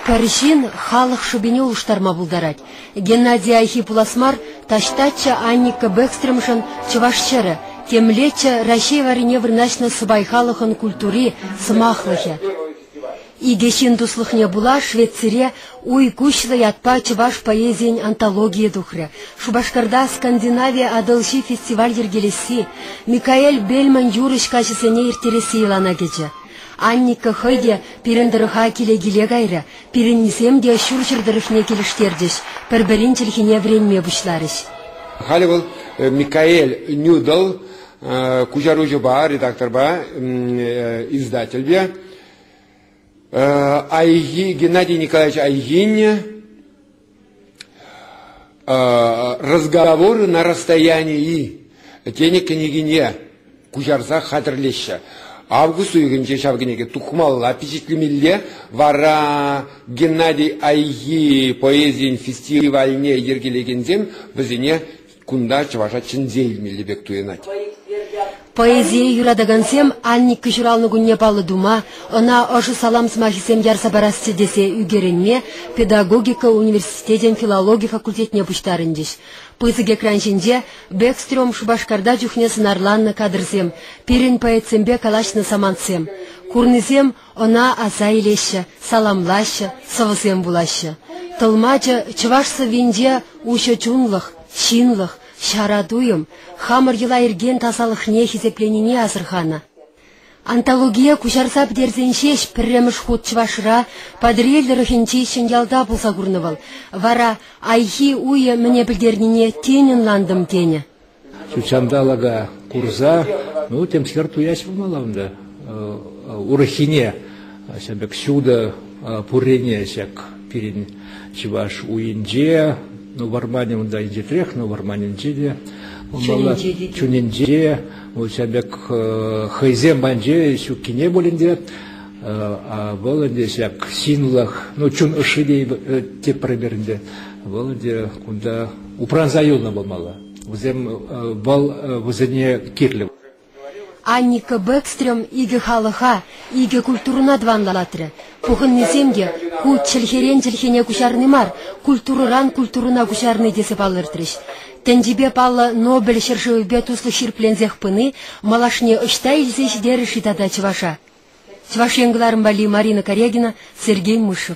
Пәршин халық шубине улыштарма булдарать. Геннадий Айхипуласмар таштача Анника Бэкстремшин чувашчары, темлеча Россия варине вырначна сыбайхалыхын культури сымахлыхе. Игешин дуслыхне була Швейцария уй кучлы ятпа чуваш поэзиян антология духры. Шубашкарда Скандинавия адылши фестиваль ергелеси, Микаэль Бельман юрыш качесене иртереси илана гече. Анника хойде пирендырыха келегиле гайры, пиреннисем де шурчырдырыхне келіштердіш, пірбірін челхине времме бұшларыш. Халі бұл Микаэль Нюдл, кужаружы ба, редактор ба, издатель бе, Геннадий Николаевич Айгин, разговоры на расстоянии, тени княгине, кужарса хатырлеща. Август уйгенче шавгенеге тухмалла впечатлемелле вара Геннадий Айги поэзиян фестивальне ергелегензем бізіне кунда чываша чынзейлмелле бек туенать. Поэзия юрадагансем Анник кышыралны гунне палы дума, она ошы салам смахисем ярса барасты десе үгеренме педагогика университетен филология факультетне пуштарындиш. Пызыге кранчинде Бэкстрем Шубашкарда жүхне сынарланны кадрсем, пирен поэтсембе калашны самансем. Курнызем она аса илеші, саламлашы, сывысем булашы. Тылмачы чывашсы винде ушы чунлых, шинлых, шарадуем, хамыр йыла ерген тасалыхне хизепленіне азырхана. Антология кушарсап дерзеншеш пірреміш худ чывашыра, падрелдіріхінче шынялда болса күрнывал. Вара айхи уйы мне білдерніне тенін ландым тене. Сучандалага курза, тем схерту ясь вымалавында. Урахине, сәбек сюда пурене сяк пирин чываш уинже, варманем да инде трех, варманем джеде. Чуненже, сәбек хайзем банже сюккине болінде, болінде сяк синлах, чун ышидей теп проберінде, болінде кунда упранзаюлна болмала. Взем бол вызыне кирлев. Анника Бэкстрем иге халыха, иге культуруна дванлалатры. Пухын несемге, ку челхерен челхене кушарнымар, культуруран культуруна кушарны десіп алыртырыш. Тендибе палла Нобель шершевбе туслы ширплензех пыны, малашне ышта илсеш дерыши тада чываша. Чываш енгіларым бали Марина Корягина, Сергей Мышев.